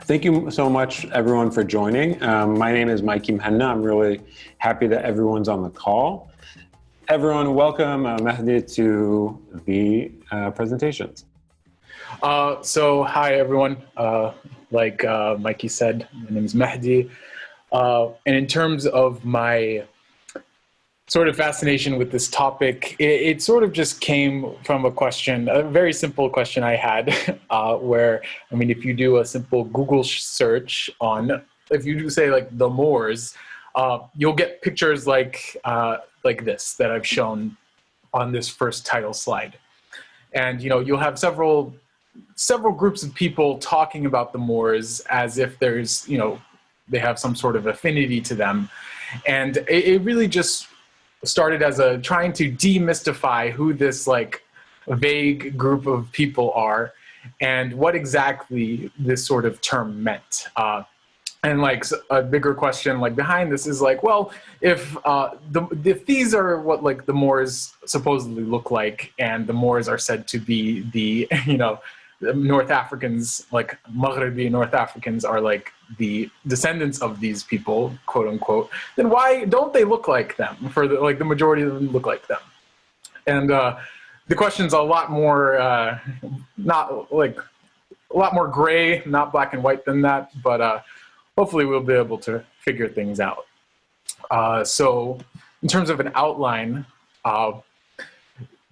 Thank you so much, everyone, for joining. My name is Mikey Mhenna. I'm really happy that everyone's on the call. Everyone, welcome Mahdi to the presentations. Hi, everyone. Like Mikey said, my name is Mahdi. And in terms of my sort of fascination with this topic, it sort of just came from a question, a very simple question I had, where, I mean, if you do a simple Google search on, if you do say like the Moors, you'll get pictures like this that I've shown on this first title slide. And, you know, you'll have several groups of people talking about the Moors as if there's, you know, they have some sort of affinity to them. And it really just started as trying to demystify who this like vague group of people are and what exactly this sort of term meant. And like a bigger question like behind this is like, well, if these are what like the Moors supposedly look like, and the Moors are said to be the, you know, North Africans, like Maghrebi North Africans are like the descendants of these people, quote unquote, then why don't they look like them? For the, like the majority of them look like them. And the question's a lot more, not like, a lot more gray, not black and white than that, but hopefully we'll be able to figure things out. So in terms of an outline,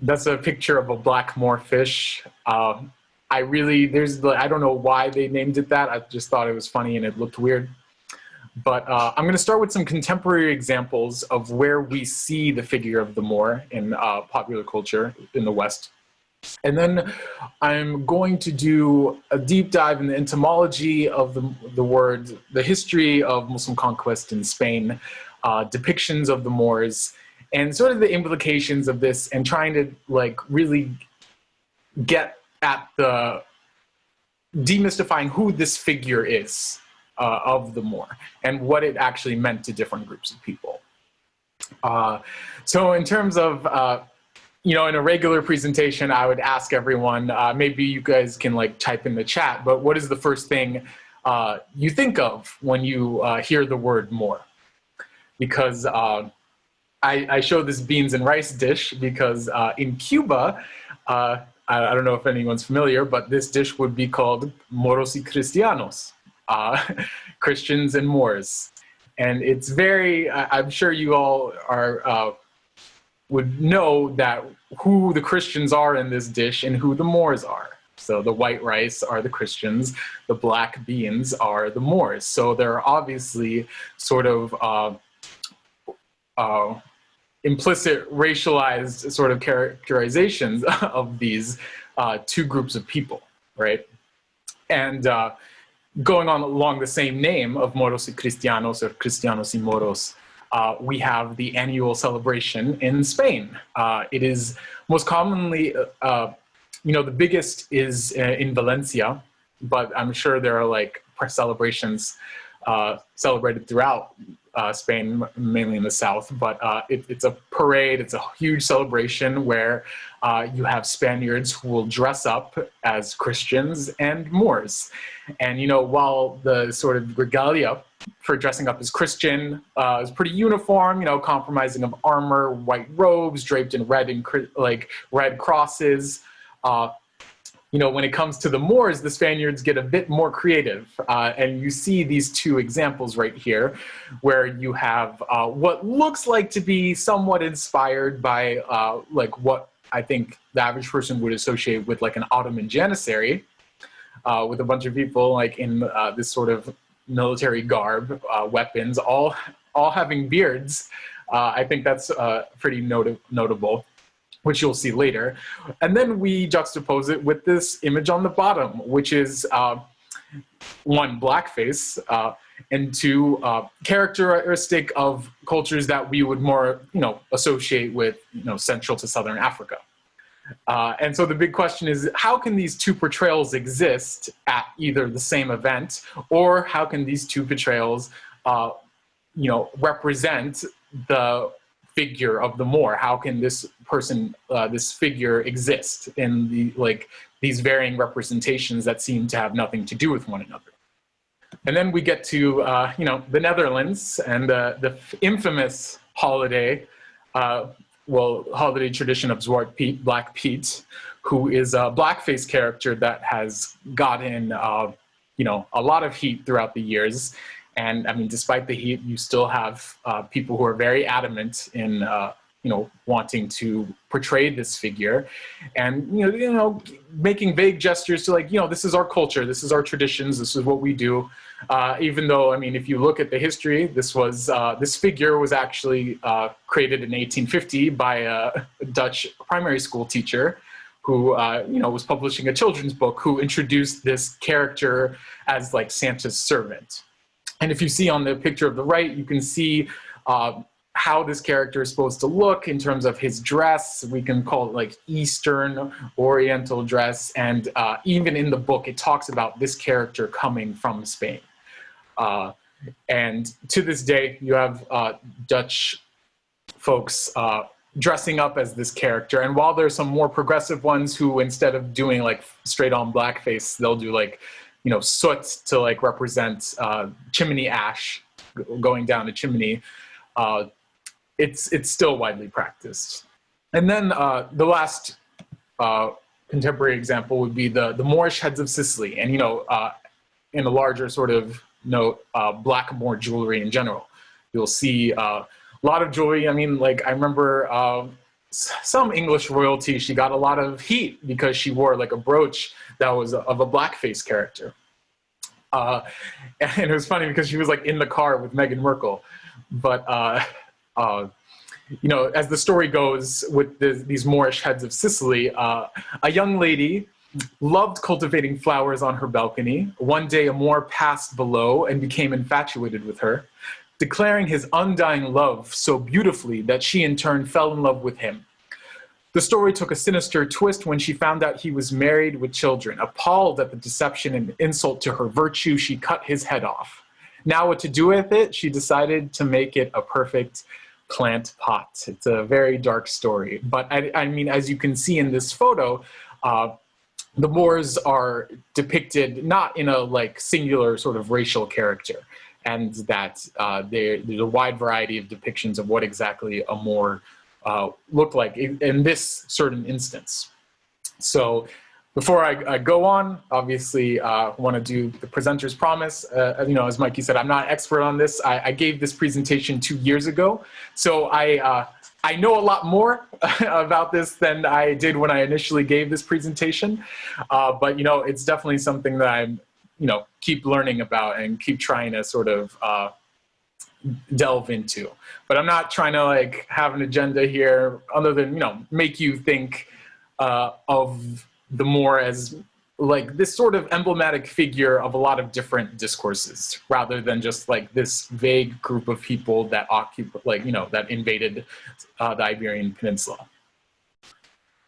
that's a picture of a black moor fish. I don't know why they named it that. I just thought it was funny and it looked weird. But I'm going to start with some contemporary examples of where we see the figure of the Moor in popular culture in the West. And then I'm going to do a deep dive in the etymology of the word, the history of Muslim conquest in Spain, depictions of the Moors, and sort of the implications of this, and trying to like really get at the demystifying who this figure is of the Moor and what it actually meant to different groups of people. So in terms of, you know, in a regular presentation, I would ask everyone, maybe you guys can like type in the chat, but what is the first thing you think of when you hear the word Moor? Because I show this beans and rice dish because in Cuba, I don't know if anyone's familiar, but this dish would be called moros y cristianos, Christians and Moors. And it's very, I'm sure you all are, would know that who the Christians are in this dish and who the Moors are. So the white rice are the Christians, the black beans are the Moors. So there are obviously sort of implicit racialized sort of characterizations of these two groups of people, right? And going on along the same name of Moros y Cristianos or Cristianos y Moros, we have the annual celebration in Spain. It is most commonly, you know, the biggest is in Valencia, but I'm sure there are like celebrations celebrated throughout Spain, mainly in the south, but it's a parade, it's a huge celebration where you have Spaniards who will dress up as Christians and Moors. And, you know, while the sort of regalia for dressing up as Christian is pretty uniform, you know, compromising of armor, white robes draped in red and like red crosses, you know, when it comes to the Moors, the Spaniards get a bit more creative. And you see these two examples right here, where you have what looks like to be somewhat inspired by like what I think the average person would associate with like an Ottoman janissary, with a bunch of people like in this sort of military garb, weapons, all having beards. I think that's pretty notable, which you'll see later. And then we juxtapose it with this image on the bottom, which is one, blackface, and two, characteristic of cultures that we would more, you know, associate with, you know, Central to Southern Africa. And so the big question is, how can these two portrayals exist at either the same event, or how can these two portrayals, you know, represent the figure of the Moor? How can this person, this figure exist in the, like, these varying representations that seem to have nothing to do with one another? And then we get to, you know, the Netherlands and the infamous holiday, holiday tradition of Zwarte Piet, Black Piet, who is a blackface character that has gotten, you know, a lot of heat throughout the years. And I mean, despite the heat, you still have people who are very adamant in, you know, wanting to portray this figure, and you know, making vague gestures to, like, you know, this is our culture, this is our traditions, this is what we do. Even though, I mean, if you look at the history, this figure was actually created in 1850 by a Dutch primary school teacher who, you know, was publishing a children's book, who introduced this character as like Santa's servant. And if you see on the picture of the right, you can see how this character is supposed to look in terms of his dress. We can call it like Eastern Oriental dress. And even in the book, it talks about this character coming from Spain. And to this day, you have Dutch folks dressing up as this character. And while there's some more progressive ones who, instead of doing like straight on blackface, they'll do like, you know, soot to like represent chimney ash going down a chimney. It's still widely practiced. And then the last contemporary example would be the Moorish heads of Sicily. And, you know, in a larger sort of note, black Moor jewelry in general. You'll see a lot of jewelry. I mean, like, I remember some English royalty, she got a lot of heat because she wore like a brooch that was of a blackface character. And it was funny because she was like in the car with Meghan Markle. But you know, as the story goes with these Moorish heads of Sicily, a young lady loved cultivating flowers on her balcony. One day a Moor passed below and became infatuated with her, declaring his undying love so beautifully that she in turn fell in love with him. The story took a sinister twist when she found out he was married with children. Appalled at the deception and insult to her virtue, she cut his head off. Now what to do with it? She decided to make it a perfect plant pot. It's a very dark story. But I mean, as you can see in this photo, the Moors are depicted not in a like singular sort of racial character, and that there's a wide variety of depictions of what exactly a Moor looked like in this certain instance. So before I go on, obviously I want to do the presenter's promise. You know, as Mikey said, I'm not an expert on this. I gave this presentation 2 years ago, so I know a lot more about this than I did when I initially gave this presentation. But, you know, it's definitely something that I'm, you know, keep learning about and keep trying to sort of delve into. But I'm not trying to like have an agenda here other than, you know, make you think of the Moor as like this sort of emblematic figure of a lot of different discourses, rather than just like this vague group of people that occupy, like, you know, that invaded the Iberian Peninsula.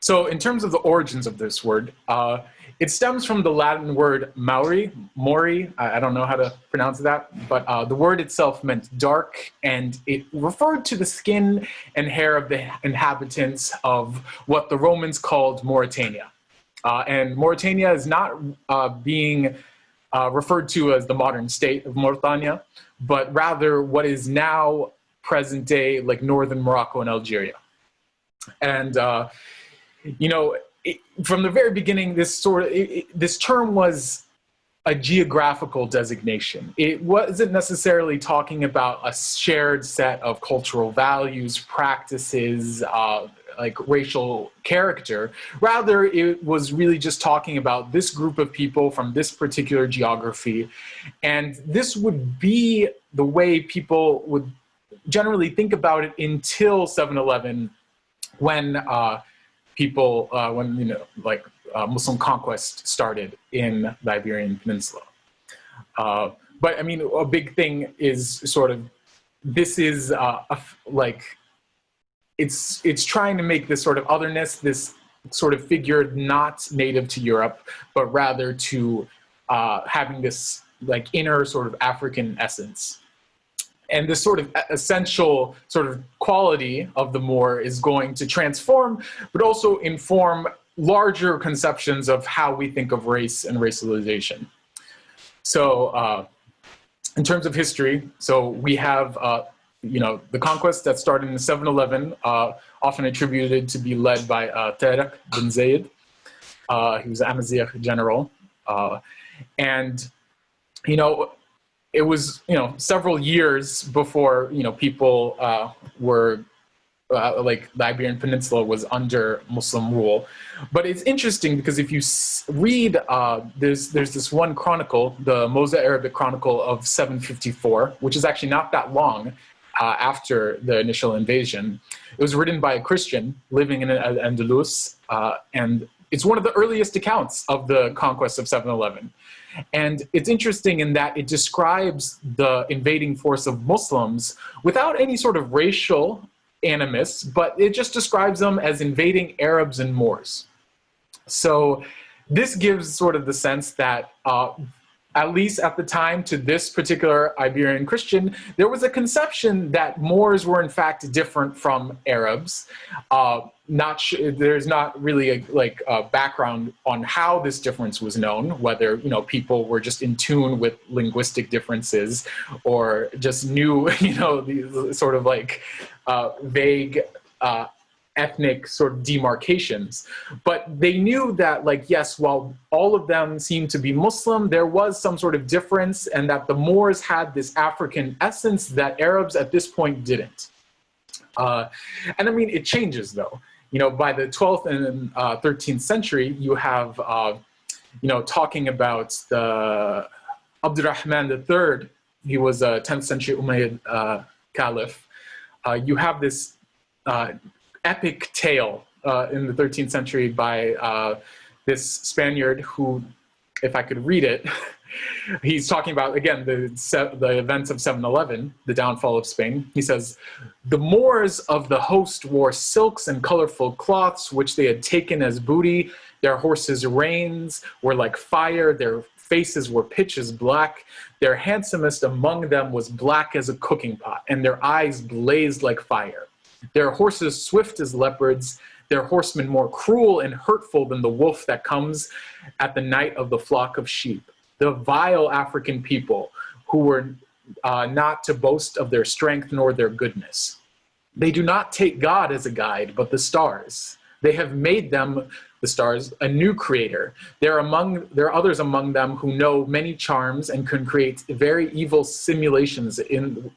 So in terms of the origins of this word, it stems from the Latin word Maori, I don't know how to pronounce that, but the word itself meant dark, and it referred to the skin and hair of the inhabitants of what the Romans called Mauritania. And Mauritania is not being referred to as the modern state of Mauritania, but rather what is now present day, like northern Morocco and Algeria. And, you know, from the very beginning, this term was a geographical designation. It wasn't necessarily talking about a shared set of cultural values, practices, like racial character. Rather, it was really just talking about this group of people from this particular geography. And this would be the way people would generally think about it until 7/11, when people, when, you know, like Muslim conquest started in the Iberian Peninsula. But I mean, a big thing is sort of, this is like, it's trying to make this sort of otherness, this sort of figure not native to Europe, but rather to having this like inner sort of African essence. And this sort of essential sort of quality of the Moor is going to transform, but also inform larger conceptions of how we think of race and racialization. So in terms of history, so we have, the conquest that started in 711, often attributed to be led by Tariq bin Zayd. He was an Amazigh general. And, it was, several years before, people were, like the Iberian Peninsula was under Muslim rule. But it's interesting because if you read, there's this one chronicle, the Mosa Arabic Chronicle of 754, which is actually not that long after the initial invasion. It was written by a Christian living in Al-Andalus, and it's one of the earliest accounts of the conquest of 711. And it's interesting in that it describes the invading force of Muslims without any sort of racial animus, but it just describes them as invading Arabs and Moors. So this gives sort of the sense that, at least at the time, to this particular Iberian Christian, there was a conception that Moors were in fact different from Arabs. There's not really a background on how this difference was known, whether people were just in tune with linguistic differences or just knew these sort of vague ethnic sort of demarcations. But they knew that, yes, while all of them seemed to be Muslim, there was some sort of difference, and that the Moors had this African essence that Arabs at this point didn't. And I mean, it changes though. By the 12th and 13th century, you have, talking about the Abdurrahman III. He was a 10th century Umayyad caliph. You have this epic tale in the 13th century by this Spaniard who, if I could read it, he's talking about, again, the events of 711, the downfall of Spain. He says, "The Moors of the host wore silks and colorful cloths, which they had taken as booty. Their horses' reins were like fire. Their faces were pitch as black. Their handsomest among them was black as a cooking pot, and their eyes blazed like fire. Their horses swift as leopards, their horsemen more cruel and hurtful than the wolf that comes at the night of the flock of sheep. The vile African people who were not to boast of their strength nor their goodness. They do not take God as a guide, but the stars. They have made them, the stars, a new creator. There are others among them who know many charms and can create very evil simulations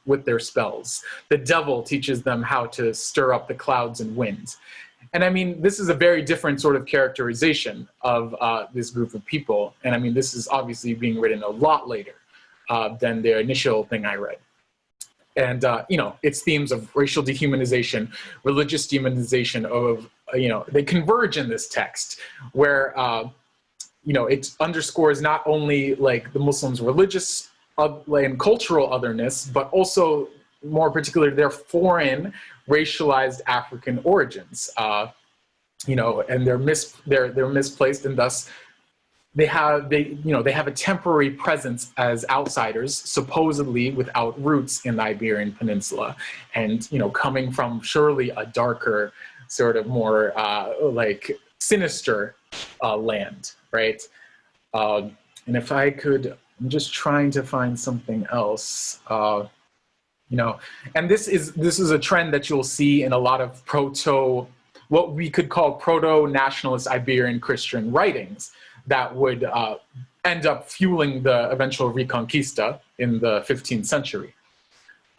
with their spells. The devil teaches them how to stir up the clouds and wind." And I mean, this is a very different sort of characterization of this group of people. And I mean, this is obviously being written a lot later than the initial thing I read. And, its themes of racial dehumanization, religious demonization of, they converge in this text where, it underscores not only the Muslims' religious and cultural otherness, but also more particularly their foreign racialized African origins, and they're misplaced, and thus they have a temporary presence as outsiders, supposedly without roots in the Iberian Peninsula, and coming from surely a darker, sort of more sinister land, right? And if I could, I'm just trying to find something else. And this is a trend that you'll see in a lot of what we could call proto-nationalist Iberian Christian writings that would end up fueling the eventual Reconquista in the 15th century.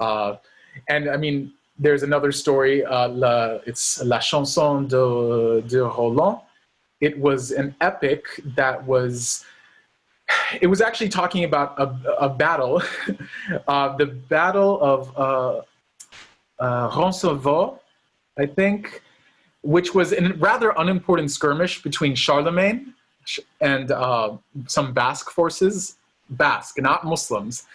And I mean, there's another story, it's La Chanson de Roland. It was an epic that was actually talking about a battle, the Battle of Roncesvalles, I think, which was a rather unimportant skirmish between Charlemagne and some Basque forces, Basque, not Muslims,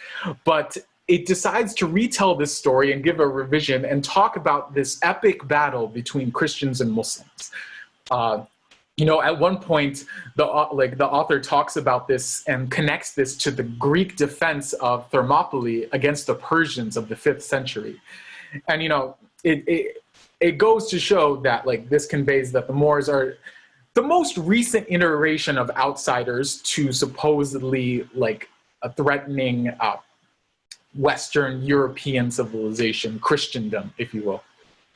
but it decides to retell this story and give a revision and talk about this epic battle between Christians and Muslims. At one point, the author talks about this and connects this to the Greek defense of Thermopylae against the Persians of the 5th century. And, it goes to show that this conveys that the Moors are the most recent iteration of outsiders to supposedly a threatening Western European civilization, Christendom, if you will.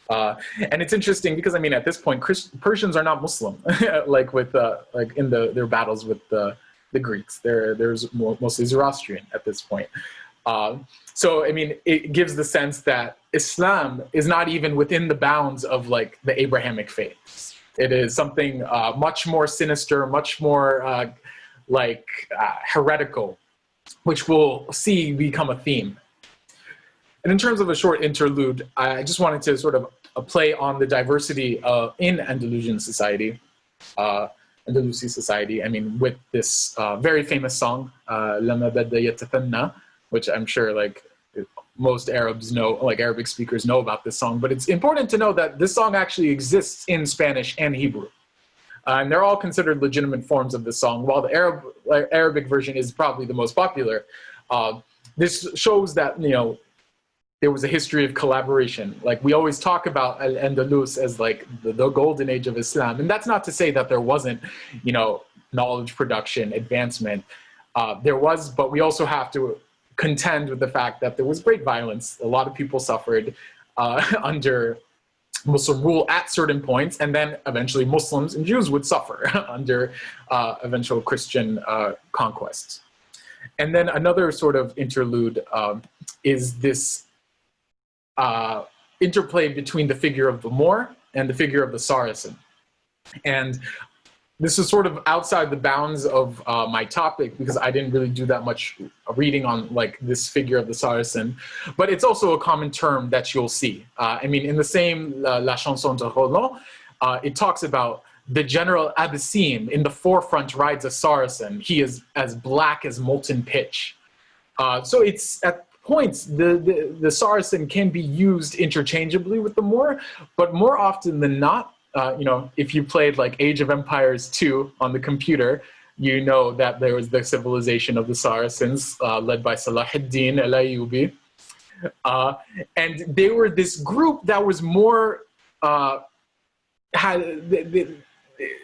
And it's interesting because, I mean, at this point, Persians are not Muslim, like with like in their battles with the Greeks. There's mostly Zoroastrian at this point. So, I mean, it gives the sense that Islam is not even within the bounds of like the Abrahamic faith. It is something much more sinister, much more heretical, which we'll see become a theme. And in terms of a short interlude, I just wanted to sort of play on the diversity in Andalusian society, Andalusi society. I mean, with this very famous song, "Lama Bada Yatathanna," which I'm sure like most Arabs know, like Arabic speakers know about this song. But it's important to know that this song actually exists in Spanish and Hebrew. And they're all considered legitimate forms of the song, while the Arabic version is probably the most popular. This shows that, you know, there was a history of collaboration. Like we always talk about Al-Andalus as like the golden age of Islam. And that's not to say that there wasn't, you know, knowledge production, advancement. There was, but we also have to contend with the fact that there was great violence. A lot of people suffered under Muslim rule at certain points, and then eventually Muslims and Jews would suffer under eventual Christian conquests. And then another sort of interlude is this interplay between the figure of the Moor and the figure of the Saracen. And this is sort of outside the bounds of my topic because I didn't really do that much reading on like this figure of the Saracen, but it's also a common term that you'll see. I mean, in the same La Chanson de Roland, it talks about the general Abyssim in the forefront rides a Saracen. He is as black as molten pitch. So it's at points, the Saracen can be used interchangeably with the Moor, but more often than not, you know, if you played like Age of Empires 2 on the computer, you know that there was the civilization of the Saracens led by Salah ad-Din al-Ayyubi. And they were this group that was more,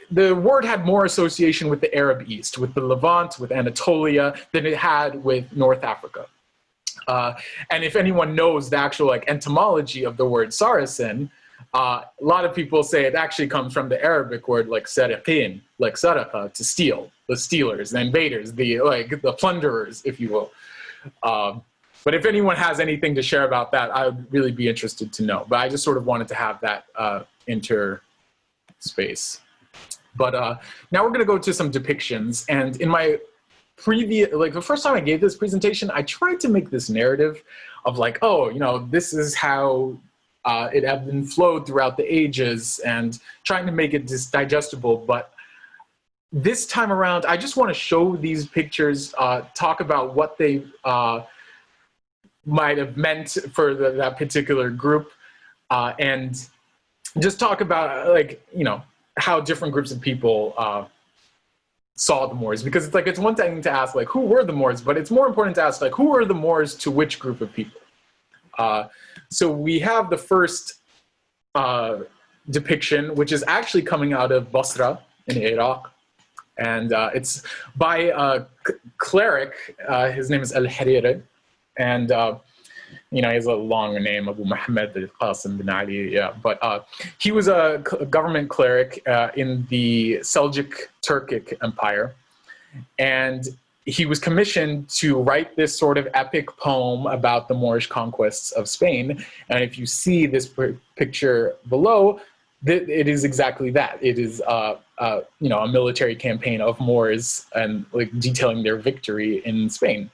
the word had more association with the Arab East, with the Levant, with Anatolia, than it had with North Africa. And if anyone knows the actual like etymology of the word Saracen, a lot of people say it actually comes from the Arabic word like sariqin, like saraqa, to steal, the stealers, the invaders, the plunderers, if you will. But if anyone has anything to share about that, I would really be interested to know. But I just sort of wanted to have that interspace. But now we're going to go to some depictions. And in my previous, like the first time I gave this presentation, I tried to make this narrative of like, oh, you know, this is how it ebbed and flowed throughout the ages, and trying to make it digestible. But this time around, I just want to show these pictures, talk about what they might have meant for that particular group, and just talk about like, you know, how different groups of people saw the Moors. Because it's like, it's one thing to ask like, who were the Moors? But it's more important to ask like, who were the Moors to which group of people? So we have the first depiction, which is actually coming out of Basra in Iraq. And it's by a cleric, his name is Al-Hariri. And, you know, he has a long name, Abu Muhammad al-Qasim bin Ali, yeah. But he was a government cleric in the Seljuk Turkic Empire. And he was commissioned to write this sort of epic poem about the Moorish conquests of Spain. And if you see this picture below, it is exactly that. It is, you know, a military campaign of Moors and like detailing their victory in Spain.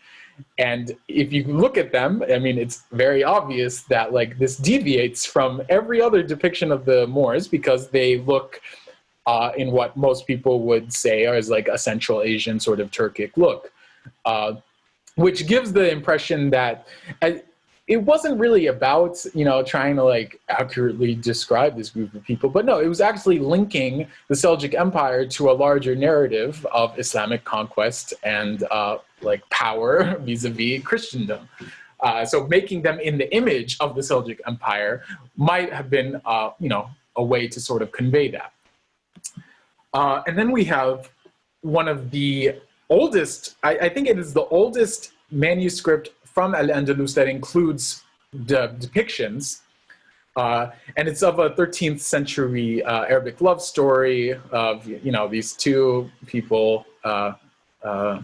And if you look at them, I mean, it's very obvious that like this deviates from every other depiction of the Moors because they look in what most people would say is like a Central Asian sort of Turkic look, which gives the impression that it wasn't really about, you know, trying to like accurately describe this group of people, but no, it was actually linking the Seljuk Empire to a larger narrative of Islamic conquest and like power vis-a-vis Christendom. So making them in the image of the Seljuk Empire might have been, you know, a way to sort of convey that. And then we have one of the oldest, I think it is the oldest manuscript from Al-Andalus that includes the depictions. And it's of a 13th century Arabic love story of, you know, these two people, Riyad wa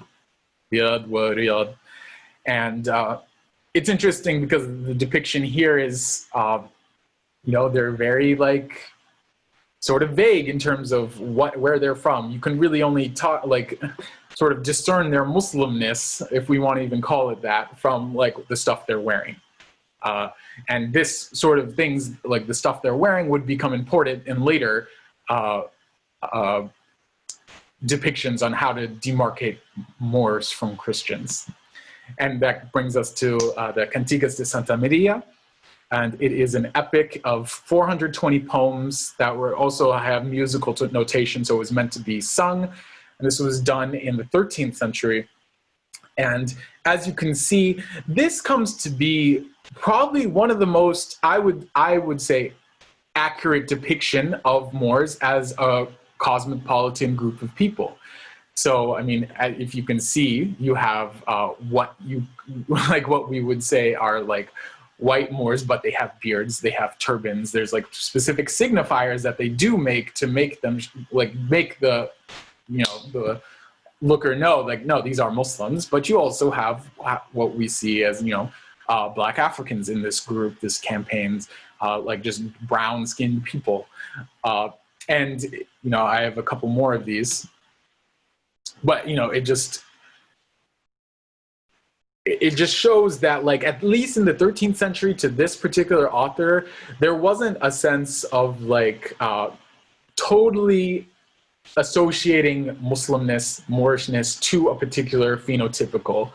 Riyad. And it's interesting because the depiction here is, you know, they're very like sort of vague in terms of where they're from. You can really only talk, like, sort of discern their Muslimness, if we want to even call it that, from like the stuff they're wearing. And this sort of things, like the stuff they're wearing, would become important in later depictions on how to demarcate Moors from Christians. And that brings us to the Cantigas de Santa Maria. And it is an epic of 420 poems that were also have musical notation, so it was meant to be sung. And this was done in the 13th century. And as you can see, this comes to be probably one of the most, I would say, accurate depiction of Moors as a cosmopolitan group of people. So, I mean, if you can see, you have what we would say are like white Moors, but they have beards, they have turbans. There's like specific signifiers that they do make to make them like make the, you know, the looker know, like, no, these are Muslims. But you also have what we see as, you know, Black Africans in this group, this campaigns, like just brown skinned people. And, you know, I have a couple more of these, but, you know, it just shows that, like, at least in the 13th century to this particular author, there wasn't a sense of like totally associating Muslimness, Moorishness to a particular phenotypical,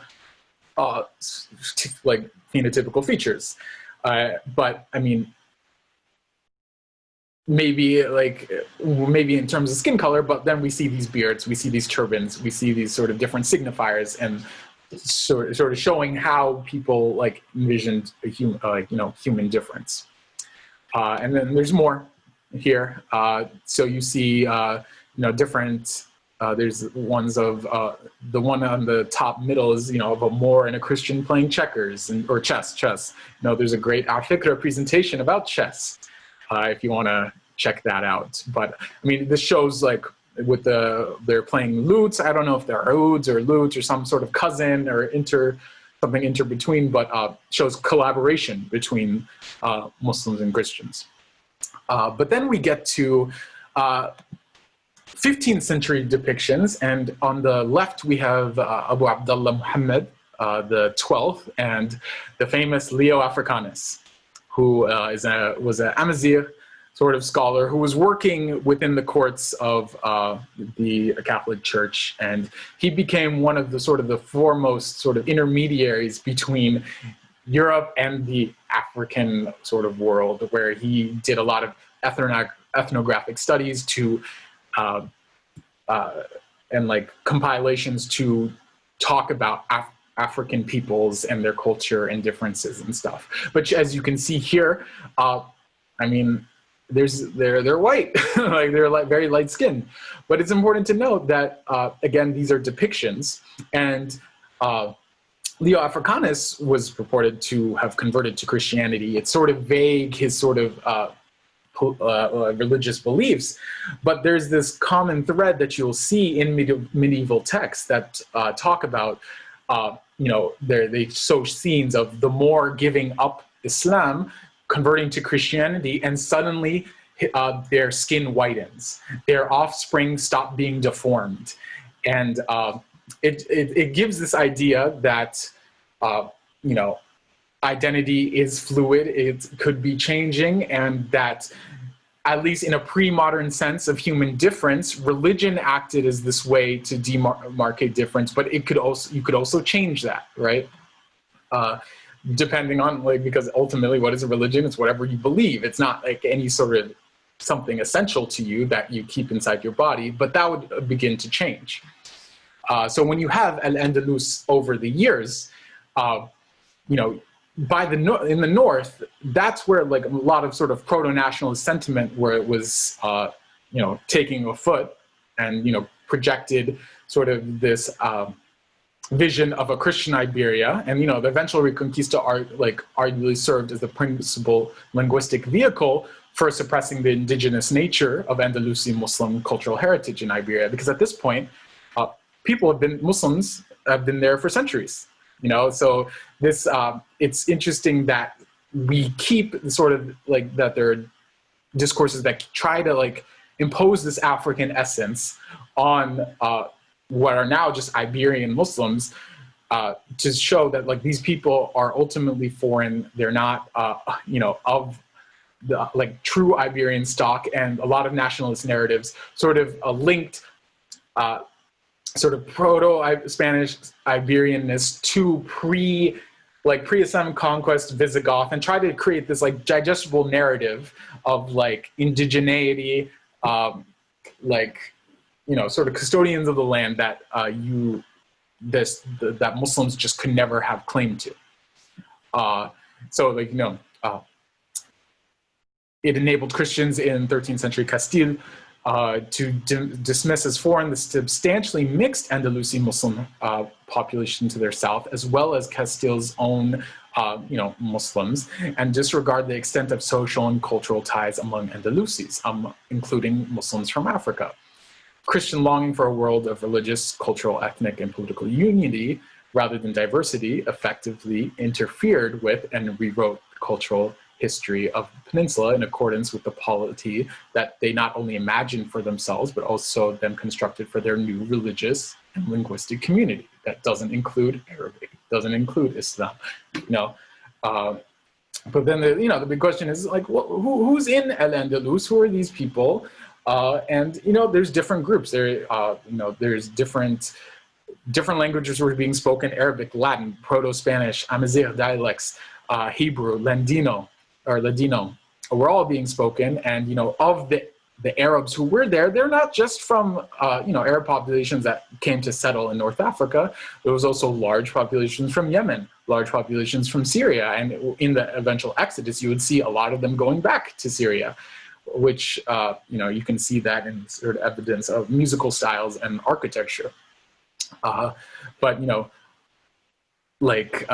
like phenotypical features. But I mean, maybe in terms of skin color, but then we see these beards, we see these turbans, we see these sort of different signifiers, and sort of showing how people like envisioned a human, human difference. And then there's more here. So you see, different. There's ones of the one on the top middle is, of a Moor and a Christian playing checkers or chess. There's a great afikra presentation about chess, if you want to check that out. But I mean, this shows like with they're playing lutes. I don't know if they're ouds or lutes or some sort of cousin or something inter between, but shows collaboration between Muslims and Christians. But then we get to 15th century depictions, and on the left we have Abu Abdullah Muhammad the 12th, and the famous Leo Africanus, who was an Amazigh sort of scholar who was working within the courts of the Catholic Church, and he became one of the foremost sort of intermediaries between Europe and the African sort of world, where he did a lot of ethnographic studies to and like compilations to talk about African peoples and their culture and differences and stuff. But as you can see here, I mean, they're white, like they're like very light skinned. But it's important to note that again, these are depictions, and Leo Africanus was purported to have converted to Christianity. It's sort of vague, his sort of religious beliefs, but there's this common thread that you'll see in medieval texts that talk about, they show scenes of the Moor giving up Islam, converting to Christianity, and suddenly their skin whitens, their offspring stop being deformed, and it gives this idea that identity is fluid, it could be changing, and that at least in a pre-modern sense of human difference, religion acted as this way to demarcate difference, but you could also change that, right? Depending on, like, because ultimately what is a religion? It's whatever you believe. It's not like any sort of something essential to you that you keep inside your body, but that would begin to change. So when you have Al-Andalus over the years, in the north, that's where like a lot of sort of proto-nationalist sentiment, where it was, taking a foot and, projected sort of this vision of a Christian Iberia, and you know, the eventual Reconquista arguably served as the principal linguistic vehicle for suppressing the indigenous nature of Andalusian Muslim cultural heritage in Iberia, because at this point, Muslims have been there for centuries. You know, so this it's interesting that we keep sort of like that there are discourses that try to like impose this African essence on what are now just Iberian Muslims, to show that like these people are ultimately foreign. They're not, you know, of the like true Iberian stock, and a lot of nationalist narratives sort of linked sort of proto-Spanish Iberianness to pre-Islamic conquest Visigoth, and try to create this like digestible narrative of like indigeneity, like, you know, sort of custodians of the land that that Muslims just could never have claim to. So like, you know, it enabled Christians in 13th century Castile to dismiss as foreign the substantially mixed Andalusian Muslim population to their south, as well as Castile's own, you know, Muslims, and disregard the extent of social and cultural ties among Andalusis, including Muslims from Africa. Christian longing for a world of religious, cultural, ethnic, and political unity rather than diversity effectively interfered with and rewrote the cultural history of the peninsula in accordance with the polity that they not only imagined for themselves, but also then constructed for their new religious and linguistic community. That doesn't include Arabic, doesn't include Islam, you know. But then, you know, the big question is like, who's in Al-Andalus? Who are these people? And, you know, there's different groups. There, you know, there's different languages were being spoken: Arabic, Latin, Proto-Spanish, Amazigh dialects, Hebrew, Ladino, were all being spoken. And, you know, of the Arabs who were there, they're not just from, you know, Arab populations that came to settle in North Africa. There was also large populations from Yemen, large populations from Syria. And in the eventual exodus, you would see a lot of them going back to Syria, which, you know, you can see that in sort of evidence of musical styles and architecture. But, you know, like,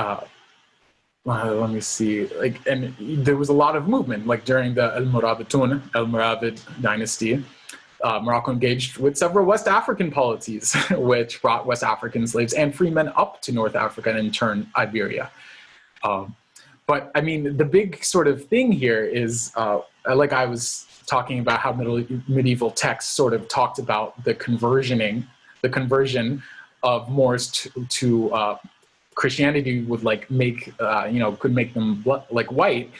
let me see, like, and there was a lot of movement, like during the Almoravid dynasty, Morocco engaged with several West African polities, which brought West African slaves and free men up to North Africa and in turn Iberia. But I mean, the big sort of thing here is, like I was talking about how medieval texts sort of talked about the conversion of Moors to Christianity would like make, you know, could make them like white.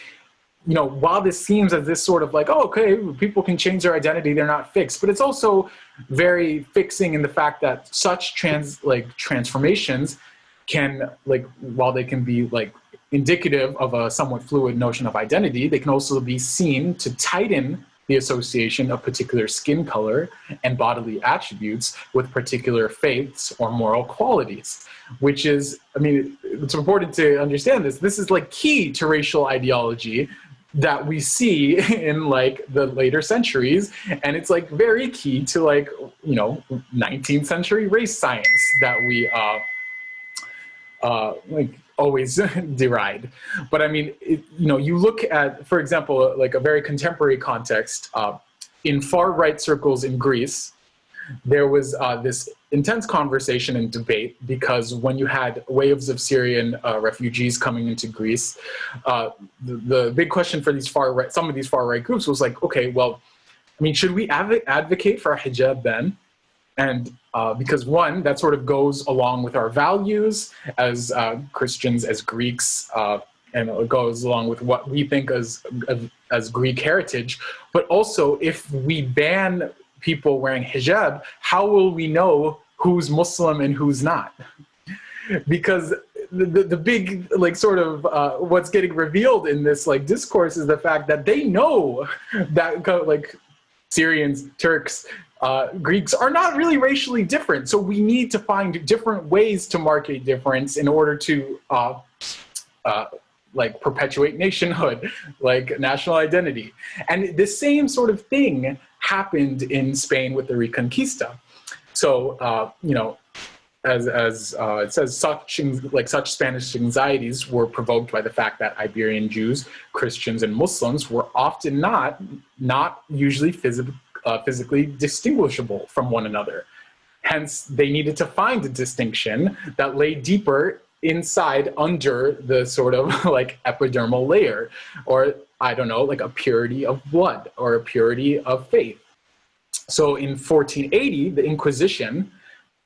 You know, while this seems as this sort of like, oh, okay, people can change their identity, they're not fixed, but it's also very fixing in the fact that such transformations can, like, while they can be like indicative of a somewhat fluid notion of identity, they can also be seen to tighten the association of particular skin color and bodily attributes with particular faiths or moral qualities, which is, I mean, it's important to understand this. This is like key to racial ideology that we see in like the later centuries. And it's like very key to like, you know, 19th century race science that we like always deride. But I mean, you know, you look at, for example, like a very contemporary context, in far right circles in Greece, there was this intense conversation and debate because when you had waves of Syrian refugees coming into Greece, the big question for these some of these far right groups was like, okay, well, I mean, should we advocate for a hijab then? And because one, that sort of goes along with our values as Christians, as Greeks, and it goes along with what we think as Greek heritage. But also, if we ban people wearing hijab, how will we know who's Muslim and who's not? Because the big, like, sort of what's getting revealed in this like discourse is the fact that they know that like Syrians, Turks, Greeks are not really racially different. So we need to find different ways to mark a difference in order to like perpetuate nationhood, like national identity. And the same sort of thing happened in Spain with the Reconquista. So, you know, it says, such Spanish anxieties were provoked by the fact that Iberian Jews, Christians, and Muslims were often not usually physically distinguishable from one another. Hence, they needed to find a distinction that lay deeper inside under the sort of like epidermal layer, or I don't know, like a purity of blood or a purity of faith. So in 1480, the Inquisition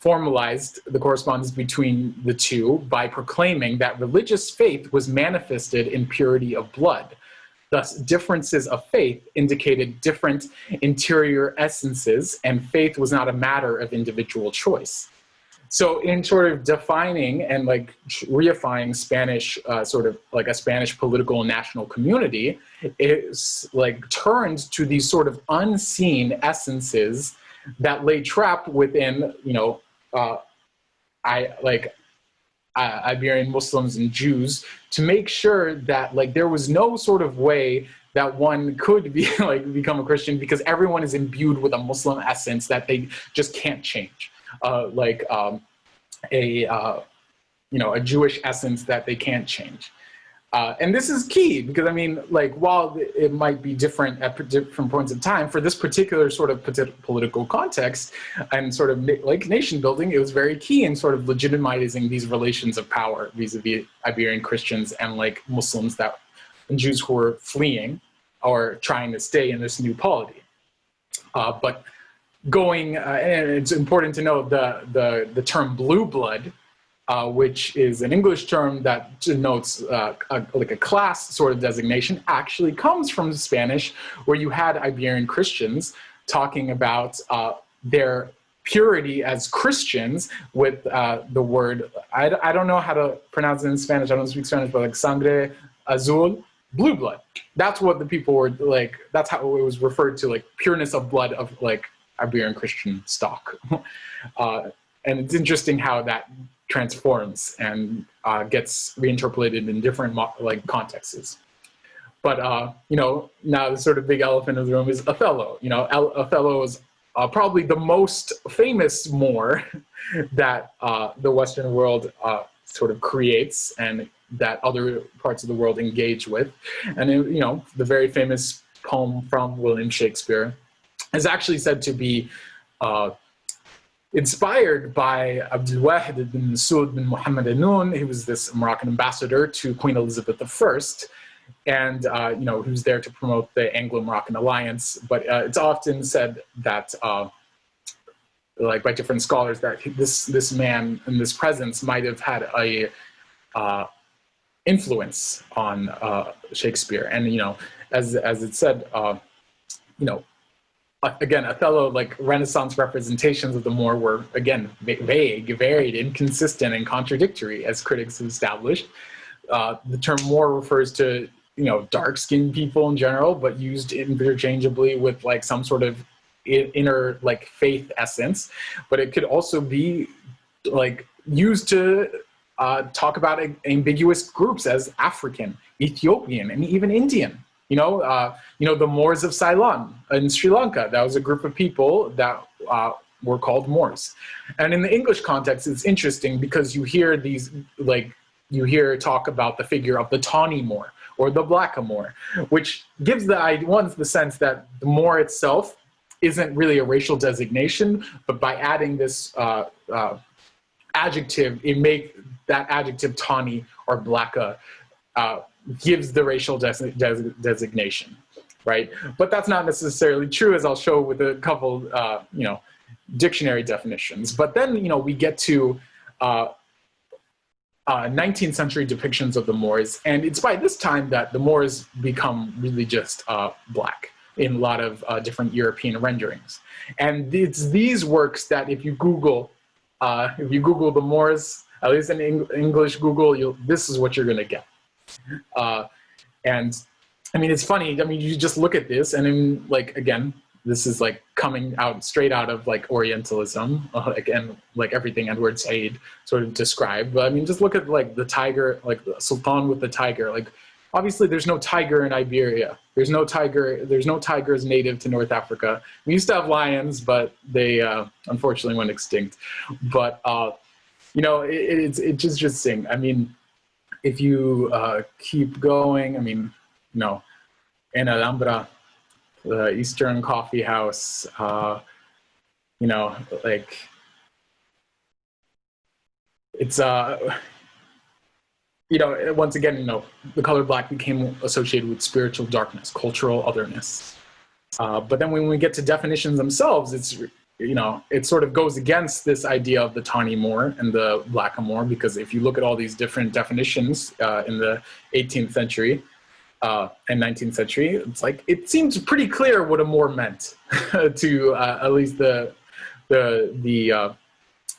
formalized the correspondence between the two by proclaiming that religious faith was manifested in purity of blood. Thus, differences of faith indicated different interior essences, and faith was not a matter of individual choice. So in sort of defining and like reifying Spanish, sort of like a Spanish political and national community, it's like turned to these sort of unseen essences that lay trapped within, you know, Iberian Muslims and Jews, to make sure that like there was no sort of way that one could be like become a Christian, because everyone is imbued with a Muslim essence that they just can't change. A Jewish essence that they can't change. And this is key because, I mean, like, while it might be different at different points in time, for this particular sort of political context and sort of like nation building, it was very key in sort of legitimizing these relations of power vis-a-vis Iberian Christians and like Muslims and Jews who were fleeing or trying to stay in this new polity. But going, and it's important to know the term blue blood, which is an English term that denotes like a class sort of designation, actually comes from Spanish, where you had Iberian Christians talking about their purity as Christians with the word, I don't know how to pronounce it in Spanish, I don't speak Spanish, but like sangre azul, blue blood. That's what the people were like, that's how it was referred to, like pureness of blood of like Iberian Christian stock. And it's interesting how that transforms and gets reinterpolated in different like contexts. But you know, now the sort of big elephant in the room is Othello. You know, Othello is probably the most famous Moor that the Western world sort of creates and that other parts of the world engage with. And you know, the very famous poem from William Shakespeare is actually said to be inspired by Abdulwahid bin Masoud bin Muhammad al-Nun. He was this Moroccan ambassador to Queen Elizabeth I, and you know, who's there to promote the Anglo-Moroccan alliance. But it's often said that, like by different scholars, that this man and this presence might have had a influence on Shakespeare. And you know, as it said, you know, again, Othello, like Renaissance representations of the Moor were, again, vague, varied, inconsistent, and contradictory, as critics have established. The term Moor refers to, you know, dark-skinned people in general, but used interchangeably with like some sort of inner like faith essence. But it could also be like used to talk about ambiguous groups as African, Ethiopian, and even Indian. You know, the Moors of Ceylon in Sri Lanka, that was a group of people that were called Moors. And in the English context, it's interesting because you hear these, like, you hear talk about the figure of the tawny Moor or the blackamoor, which gives the sense that the Moor itself isn't really a racial designation, but by adding this adjective, it makes that adjective tawny or blacka gives the racial designation, right? But that's not necessarily true, as I'll show with a couple, you know, dictionary definitions. But then, you know, we get to 19th century depictions of the Moors, and it's by this time that the Moors become really just black in a lot of different European renderings. And it's these works that if you Google the Moors, at least in English Google, this is what you're gonna get. And I mean, it's funny. I mean, you just look at this, and then, like, again, this is like coming out straight out of like Orientalism, again, like everything Edward Said sort of described. But I mean, just look at like the tiger, like the Sultan with the tiger. Like, obviously, there's no tiger in Iberia. There's no tiger. There's no tigers native to North Africa. We used to have lions, but they unfortunately went extinct. But You know, it's just interesting. I mean, if you keep going, I mean, you know, in Alhambra, the Eastern Coffee House, you know, like it's, you know, once again, you know, the color black became associated with spiritual darkness, cultural otherness. But then when we get to definitions themselves, it's, you know, it sort of goes against this idea of the tawny Moor and the black Moor, because if you look at all these different definitions in the 18th century and 19th century, it's like, it seems pretty clear what a Moor meant to at least the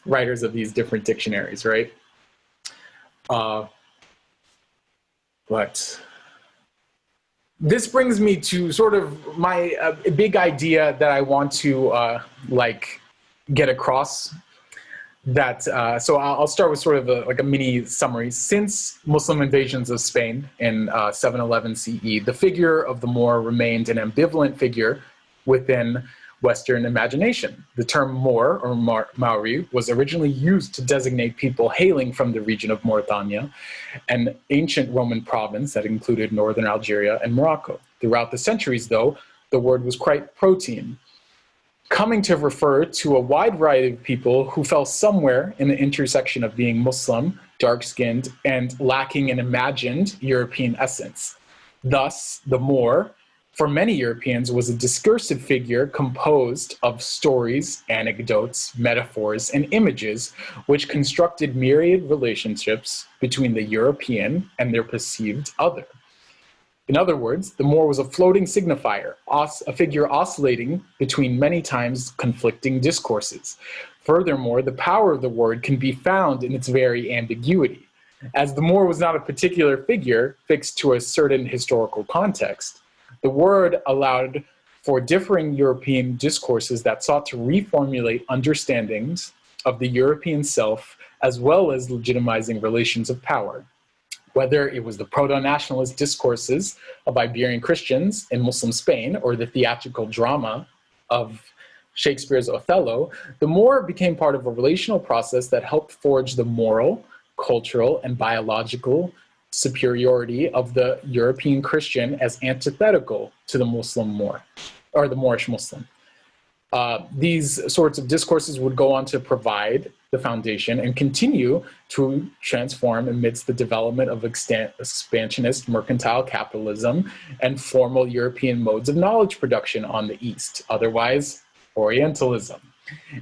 writers of these different dictionaries, right? But this brings me to sort of my big idea that I want to like get across. That so I'll start with sort of like a mini summary. Since Muslim invasions of Spain in 711 CE, the figure of the Moor remained an ambivalent figure within Western imagination. The term Moor or Maori was originally used to designate people hailing from the region of Mauritania, an ancient Roman province that included northern Algeria and Morocco. Throughout the centuries, though, the word was quite protean, coming to refer to a wide variety of people who fell somewhere in the intersection of being Muslim, dark-skinned, and lacking an imagined European essence. Thus, the Moor, for many Europeans, was a discursive figure composed of stories, anecdotes, metaphors, and images, which constructed myriad relationships between the European and their perceived other. In other words, the Moor was a floating signifier, a figure oscillating between many times conflicting discourses. Furthermore, the power of the word can be found in its very ambiguity. As the Moor was not a particular figure fixed to a certain historical context, the word allowed for differing European discourses that sought to reformulate understandings of the European self, as well as legitimizing relations of power. Whether it was the proto-nationalist discourses of Iberian Christians in Muslim Spain or the theatrical drama of Shakespeare's Othello, the Moor became part of a relational process that helped forge the moral, cultural, and biological superiority of the European Christian as antithetical to the Muslim Moor, or the Moorish Muslim. These sorts of discourses would go on to provide the foundation and continue to transform amidst the development of expansionist mercantile capitalism and formal European modes of knowledge production on the East, otherwise Orientalism.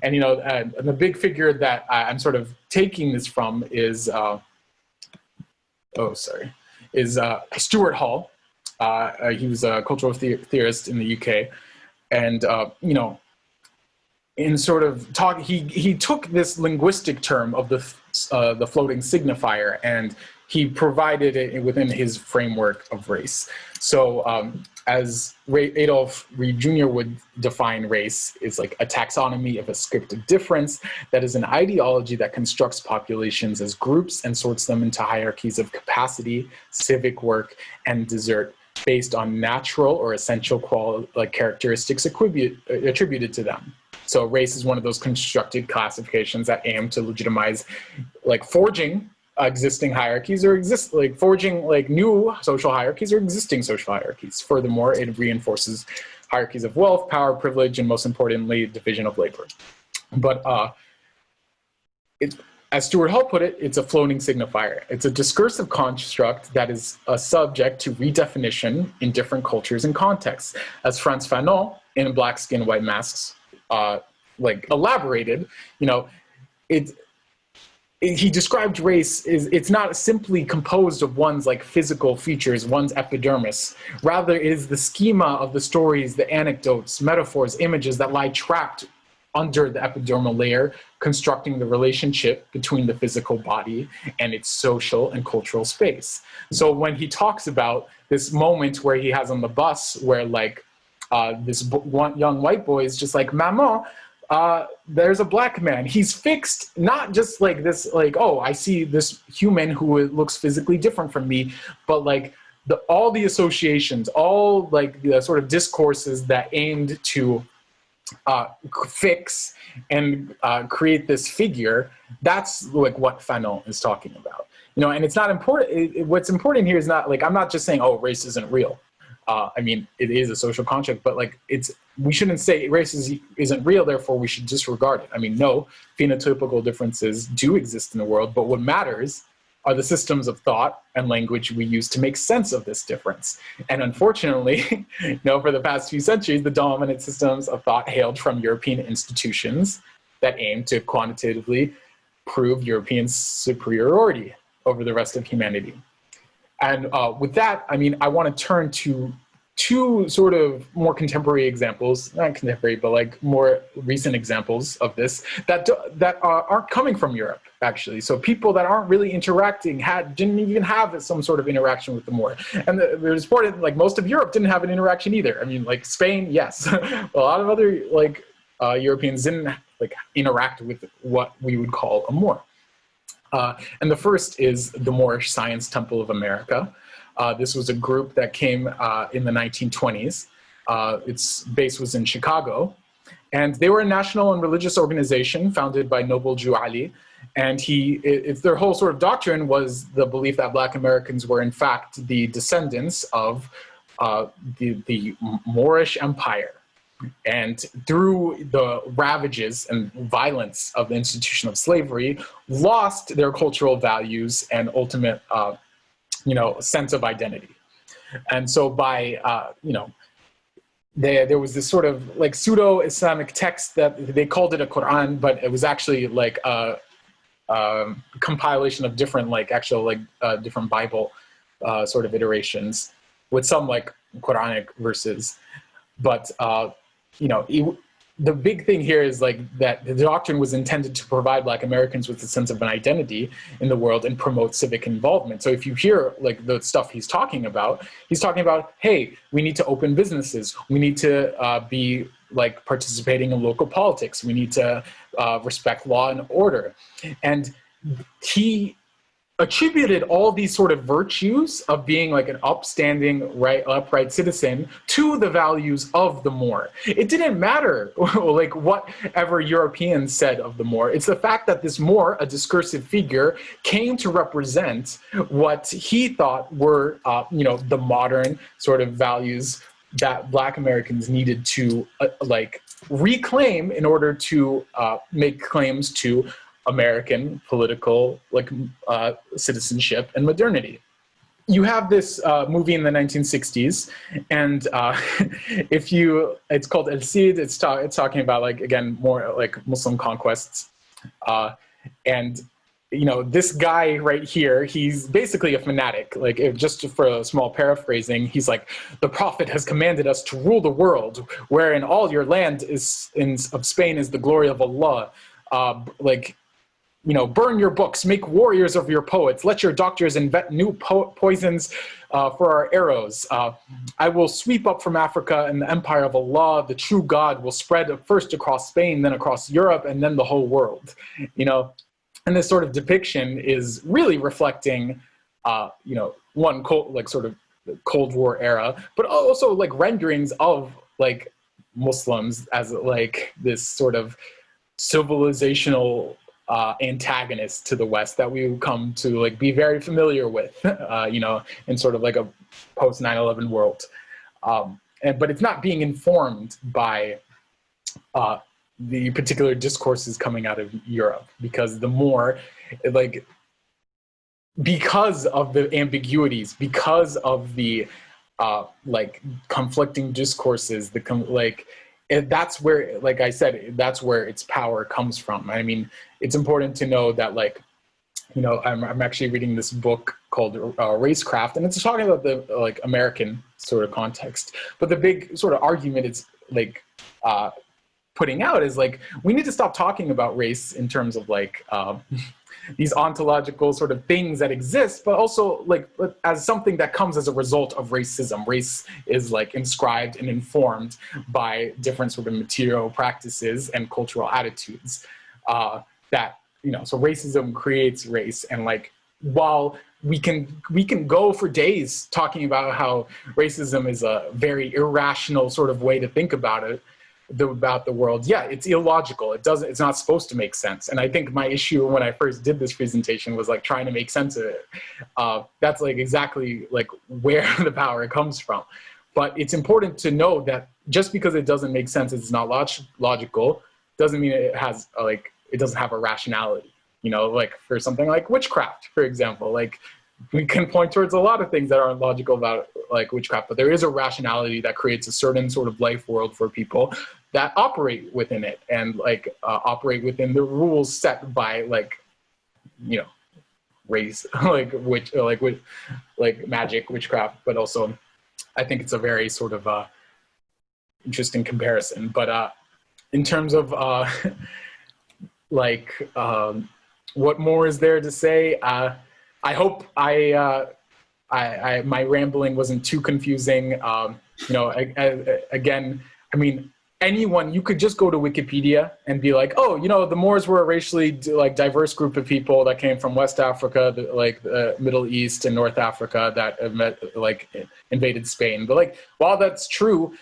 And, you know, and the big figure that I'm sort of taking this from is, Stuart Hall. He was a cultural theorist in the UK. And, you know, in sort of talk, he took this linguistic term of the floating signifier, and he provided it within his framework of race. So as Adolf Reed Jr. would define race, is like a taxonomy of a script of difference that is an ideology that constructs populations as groups and sorts them into hierarchies of capacity, civic work, and desert based on natural or essential characteristics attributed to them. So race is one of those constructed classifications that aim to legitimize like forging existing hierarchies or forging like new social hierarchies or existing social hierarchies. Furthermore, it reinforces hierarchies of wealth, power, privilege, and most importantly, division of labor. But as Stuart Hall put it, it's a floating signifier. It's a discursive construct that is subject to redefinition in different cultures and contexts. As Frantz Fanon in Black Skin, White Masks elaborated, you know, he described race it's not simply composed of one's like physical features, one's epidermis. Rather, it is the schema of the stories, the anecdotes, metaphors, images that lie trapped under the epidermal layer, constructing the relationship between the physical body and its social and cultural space. So when he talks about this moment where he has on the bus where like this one young white boy is just like, "Maman, there's a black man." He's fixed, not just like this, like, oh, I see this human who looks physically different from me, but like all the associations, all like the sort of discourses that aimed to fix and create this figure, that's like what Fanon is talking about. You know, and it's not important. What's important here is not like, I'm not just saying, oh, race isn't real. I mean, it is a social construct, but like we shouldn't say race isn't real, therefore we should disregard it. I mean, no, phenotypical differences do exist in the world, but what matters are the systems of thought and language we use to make sense of this difference. And unfortunately, you know, for the past few centuries, the dominant systems of thought hailed from European institutions that aim to quantitatively prove European superiority over the rest of humanity. And with that, I mean, I want to turn to two sort of more contemporary examples, not contemporary, but like more recent examples of this that aren't coming from Europe, actually. So people that aren't really interacting didn't even have some sort of interaction with the Moor. And it was important, like most of Europe didn't have an interaction either. I mean, like Spain, yes. A lot of other like Europeans didn't like interact with what we would call a Moor. And the first is the Moorish Science Temple of America. This was a group that came in the 1920s. Its base was in Chicago. And they were a national and religious organization founded by Noble Jew Ali. And their whole sort of doctrine was the belief that Black Americans were in fact the descendants of the Moorish Empire. And through the ravages and violence of the institution of slavery, lost their cultural values and ultimate, sense of identity. And so by, there was this sort of like pseudo-Islamic text that they called it a Quran, but it was actually like a compilation of different, different Bible sort of iterations with some like Quranic verses. But, the big thing here is like that the doctrine was intended to provide Black Americans with a sense of an identity in the world and promote civic involvement. So if you hear like the stuff he's talking about, hey, we need to open businesses. We need to be like participating in local politics. We need to respect law and order. And he attributed all these sort of virtues of being like an upstanding, upright citizen to the values of the Moor. It didn't matter like whatever Europeans said of the Moor. It's the fact that this Moor, a discursive figure, came to represent what he thought were, the modern sort of values that Black Americans needed to reclaim in order to make claims to American political citizenship and modernity. You have this movie in the 1960s, and it's called El Cid. It's talking about again more like Muslim conquests, and this guy right here, he's basically a fanatic. Just for a small paraphrasing, he's like, the Prophet has commanded us to rule the world, wherein all your land of Spain is the glory of Allah. Burn your books, make warriors of your poets, let your doctors invent new poisons for our arrows. I will sweep up from Africa and the empire of Allah, the true God will spread first across Spain, then across Europe, and then the whole world. And this sort of depiction is really reflecting, one sort of Cold War era, but also renderings of Muslims as this sort of civilizational antagonist to the West that we would come to be very familiar with, in sort of a post 9/11 world. But it's not being informed by the particular discourses coming out of Europe, because the Moor, because of the ambiguities, because of the conflicting discourses, that's where, like I said, that's where its power comes from. I mean, it's important to know that, I'm actually reading this book called Racecraft, and it's talking about the American sort of context. But the big sort of argument it's putting out is we need to stop talking about race in terms of these ontological sort of things that exist, but also as something that comes as a result of racism. Race is inscribed and informed by different sort of material practices and cultural attitudes so racism creates race. And while we can go for days talking about how racism is a very irrational sort of way to think about it, about the world, yeah, it's illogical. It's not supposed to make sense. And I think my issue when I first did this presentation was like trying to make sense of it. That's like exactly like where the power comes from. But it's important to know that just because it doesn't make sense, it's not logical, doesn't mean it has like, it doesn't have a rationality, you know, like for something like witchcraft, for example, like we can point towards a lot of things that aren't logical about like witchcraft, but there is a rationality that creates a certain sort of life world for people that operate within it and like operate within the rules set by like, you know, race, like magic, witchcraft, but also I think it's a very sort of interesting comparison. But in terms of what more is there to say? I hope my rambling wasn't too confusing. You know, again, I mean, anyone, you could just go to Wikipedia and be like, oh, you know, the Moors were a racially like diverse group of people that came from West Africa, the Middle East and North Africa that invaded Spain. But like, while that's true,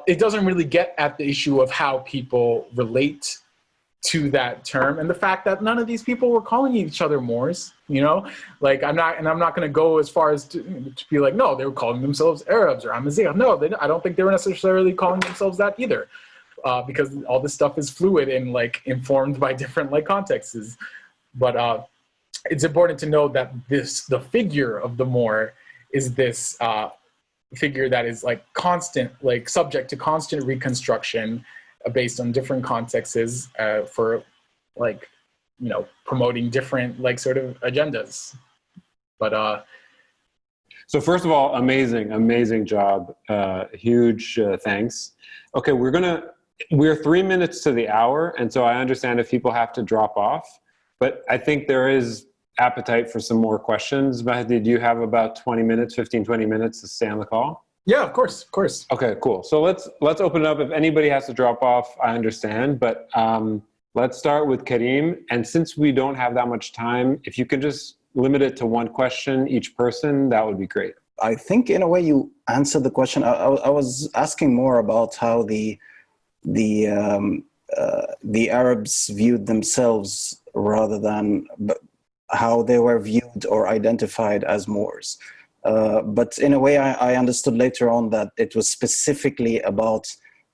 it doesn't really get at the issue of how people relate to that term and the fact that none of these people were calling each other Moors, you know, like I'm not going to go as far as to be like, no, they were calling themselves Arabs or Amazigh. No, I don't think they were necessarily calling themselves that either, because all this stuff is fluid and like informed by different like contexts. But it's important to know that the figure of the Moor is this figure that is like constant, like subject to constant reconstruction, based on different contexts for like, you know, promoting different like sort of agendas. But so first of all, amazing job. Huge thanks. Okay, we're 3 minutes to the hour. And so I understand if people have to drop off, but I think there is appetite for some more questions. Mahdi, do you have about 20 minutes, 20 minutes to stay on the call? Yeah, of course. Okay, cool. So let's open it up. If anybody has to drop off, I understand, but let's start with Karim. And since we don't have that much time, if you could just limit it to one question each person, that would be great. I think in a way you answered the question. I was asking more about how the Arabs viewed themselves rather than how they were viewed or identified as Moors. But in a way, I understood later on that it was specifically about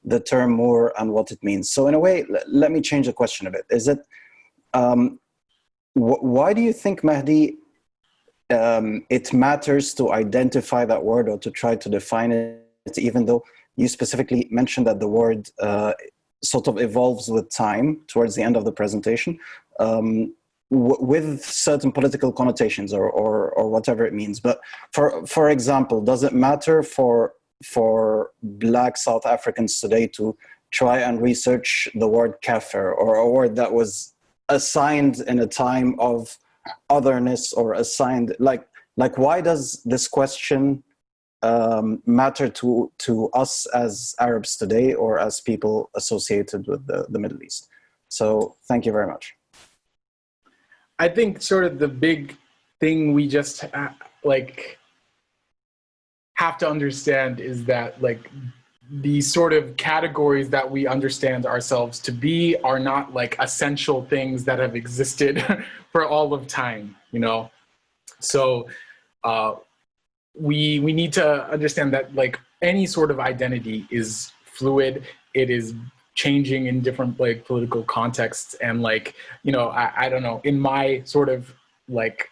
the term Moor and what it means. So in a way, let me change the question a bit. Is it, why do you think, Mahdi, it matters to identify that word or to try to define it, even though you specifically mentioned that the word sort of evolves with time towards the end of the presentation? With certain political connotations or whatever it means. But for example, does it matter for Black South Africans today to try and research the word kafir, or a word that was assigned in a time of otherness, or assigned like why does this question matter to us as Arabs today, or as people associated with the Middle East? So thank you very much. I think sort of the big thing we just like have to understand is that like the sort of categories that we understand ourselves to be are not like essential things that have existed for all of time, you know? So we need to understand that like any sort of identity is fluid. It is changing in different like political contexts, and like, you know, I don't know, in my sort of like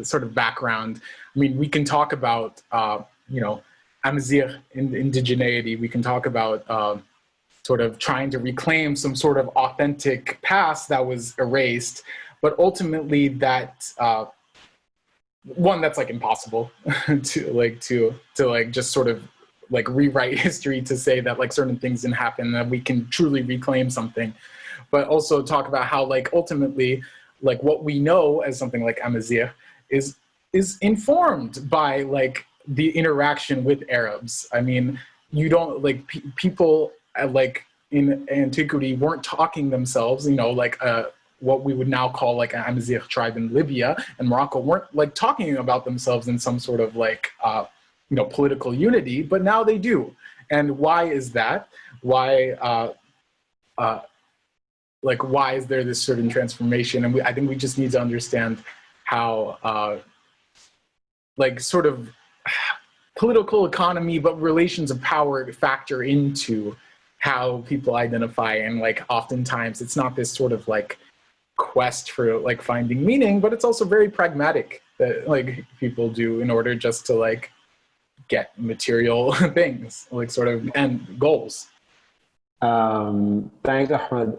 sort of background, I mean, we can talk about you know, Amazigh indigeneity. We can talk about sort of trying to reclaim some sort of authentic past that was erased, but ultimately that one, that's like impossible to just sort of like rewrite history to say that like certain things didn't happen, that we can truly reclaim something, but also talk about how like ultimately like what we know as something like Amazigh is informed by like the interaction with Arabs. I mean, you don't like people like in antiquity weren't talking themselves, you know, like what we would now call like an Amazigh tribe in Libya and Morocco weren't like talking about themselves in some sort of like political unity, but now they do. And why is that? Why, why is there this certain transformation? And I think we just need to understand how, sort of political economy, but relations of power factor into how people identify. And oftentimes it's not this sort of quest for finding meaning, but it's also very pragmatic that people do in order just to get material things, sort of end goals. Thanks, Ahmed.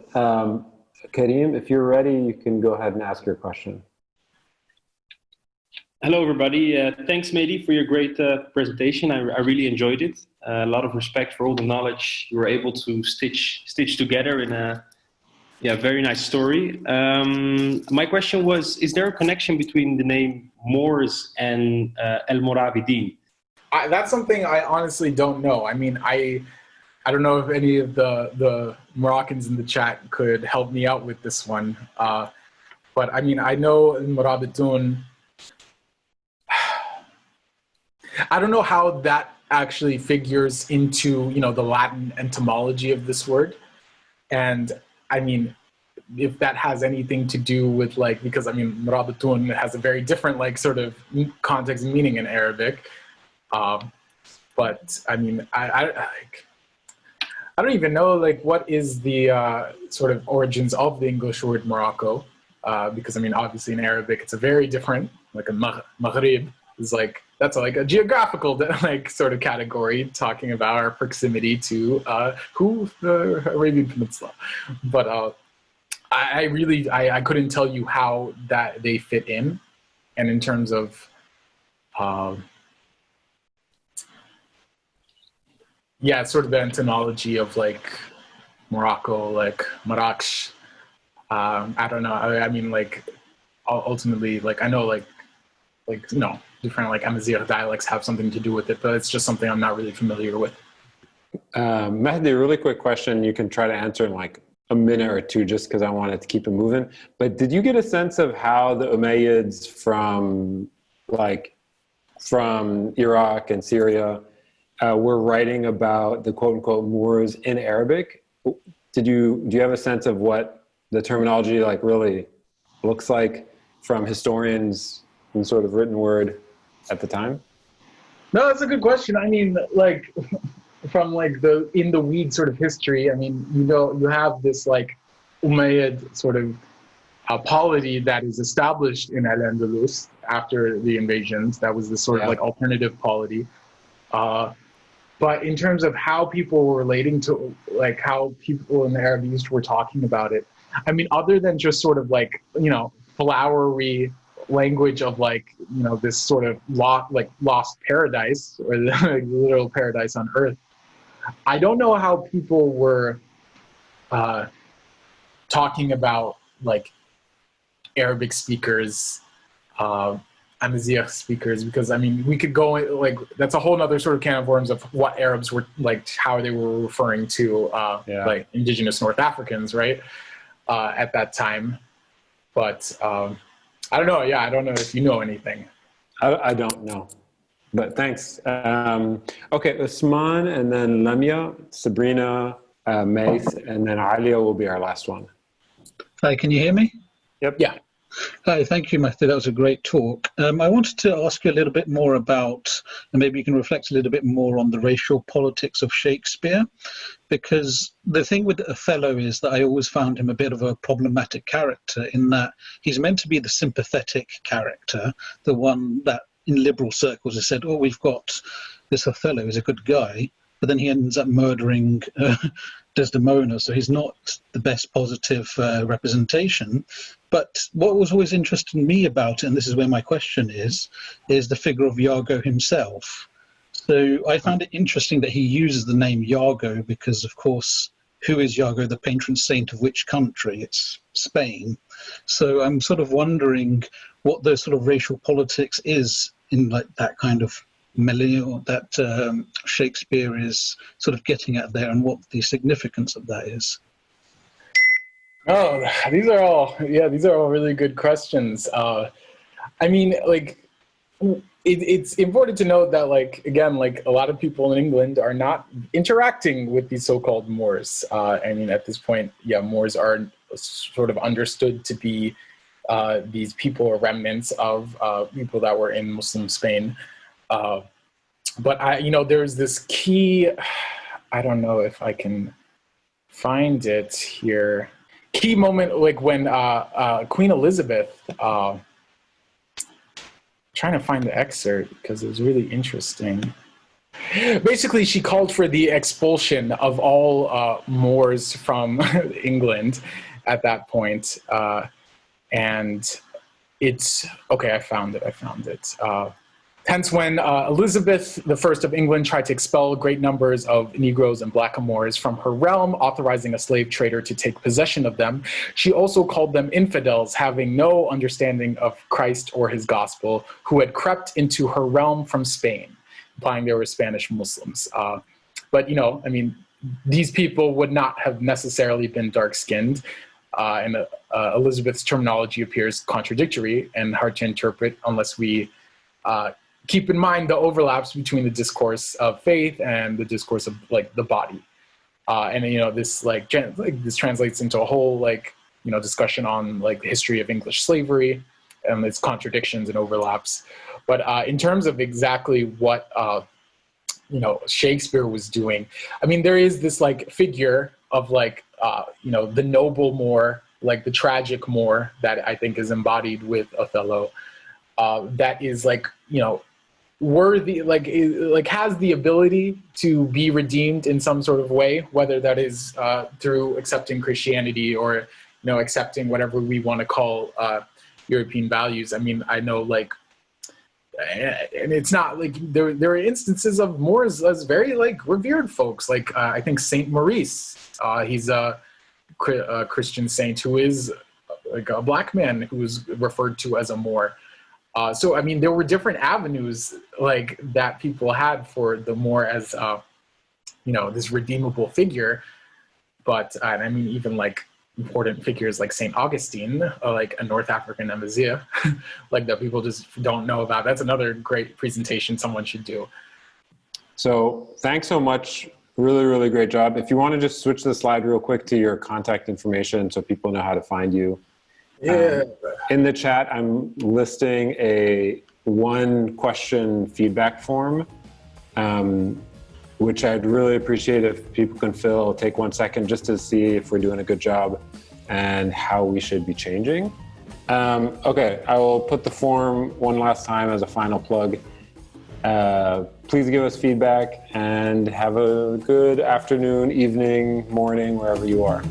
Karim, if you're ready, you can go ahead and ask your question. Hello, everybody. Thanks, Mahdi, for your great presentation. I really enjoyed it. A lot of respect for all the knowledge you were able to stitch together in a very nice story. My question was, is there a connection between the name Moors and El Moravidin? That's something I honestly don't know. I mean, I don't know if any of the Moroccans in the chat could help me out with this one. But I mean, I know El Moravidun, I don't know how that actually figures into, the Latin etymology of this word. And I mean, if that has anything to do with because I mean, Murabatun has a very different sort of context and meaning in Arabic. But I mean, I don't even know what is the sort of origins of the English word Morocco. Because I mean, obviously in Arabic, it's a very different, a Maghrib is that's a geographical sort of category talking about our proximity to the Arabian Peninsula. But I couldn't tell you how that they fit in, and in terms of sort of the etymology of Morocco, Marrakech. I don't know. I mean, ultimately, I know different Amazigh dialects have something to do with it, but it's just something I'm not really familiar with. Mahdi, really quick question. You can try to answer in a minute or two, just because I wanted to keep it moving. But did you get a sense of how the Umayyads from Iraq and Syria were writing about the quote unquote Moors in Arabic? Do you have a sense of what the terminology really looks like from historians in sort of written word at the time? No, that's a good question. I mean, from the in the weed sort of history, I mean, you have this Umayyad sort of polity that is established in Al-Andalus after the invasions. That was this sort of alternative polity. But in terms of how people were relating to how people in the Arab East were talking about it, I mean, other than just sort of flowery language of this sort of lost paradise, or the literal paradise on earth, I don't know how people were talking about Arabic speakers, Amazigh speakers, because I mean, we could go that's a whole nother sort of can of worms of what Arabs were how they were referring to indigenous North Africans, right, at that time. But I don't know. Yeah, I don't know if you know anything. I don't know, but thanks. Okay, Usman, and then Lamia, Sabrina, Mace, and then Alia will be our last one. Hi, can you hear me? Yep. Yeah. Hi, thank you, Mahdi. That was a great talk. I wanted to ask you a little bit more about, and maybe you can reflect a little bit more on the racial politics of Shakespeare, because the thing with Othello is that I always found him a bit of a problematic character in that he's meant to be the sympathetic character, the one that in liberal circles has said, oh, we've got this Othello, he's a good guy, but then he ends up murdering Desdemona, so he's not the best positive representation. But what was always interesting me about it, and this is where my question is the figure of Iago himself. So I found it interesting that he uses the name Iago because, of course, who is Iago, the patron saint of which country? It's Spain. So I'm sort of wondering what the sort of racial politics is in that kind of milieu that Shakespeare is sort of getting at there, and what the significance of that is. Oh, these are all really good questions. I mean, it's important to note that, like, again, like a lot of people in England are not interacting with these so-called Moors. I mean, at this point, yeah, Moors are sort of understood to be these people or remnants of people that were in Muslim Spain. But there's this key, I don't know if I can find it here, key moment, like when Queen Elizabeth, trying to find the excerpt because it was really interesting. Basically, she called for the expulsion of all Moors from England at that point. And it's, okay, I found it. Hence, when Elizabeth I of England tried to expel great numbers of Negroes and blackamoors from her realm, authorizing a slave trader to take possession of them, she also called them infidels, having no understanding of Christ or his gospel, who had crept into her realm from Spain, implying they were Spanish Muslims. But, I mean, these people would not have necessarily been dark-skinned, and Elizabeth's terminology appears contradictory and hard to interpret unless we keep in mind the overlaps between the discourse of faith and the discourse of, like, the body. And, this this translates into a whole, discussion on, like, the history of English slavery and its contradictions and overlaps. But in terms of exactly what, Shakespeare was doing, I mean, there is this, like, figure of, like, the noble Moor, like the tragic Moor that I think is embodied with Othello, that is, like, worthy, like has the ability to be redeemed in some sort of way, whether that is through accepting Christianity or, accepting whatever we want to call European values. I mean, I know, like, and it's not like there are instances of Moors as very, like, revered folks. Like I think Saint Maurice, he's a Christian saint who is like a black man who is referred to as a Moor. So, I mean, there were different avenues, like, that people had for the Moor as, this redeemable figure. But, I mean, even, like, important figures like St. Augustine, like a North African embassy, like, that people just don't know about. That's another great presentation someone should do. So thanks so much. Really, really great job. If you want to just switch the slide real quick to your contact information so people know how to find you. Yeah. In the chat, I'm listing a 1-question feedback form, which I'd really appreciate if people can take 1 second just to see if we're doing a good job and how we should be changing. Okay, I will put the form one last time as a final plug. Please give us feedback and have a good afternoon, evening, morning, wherever you are.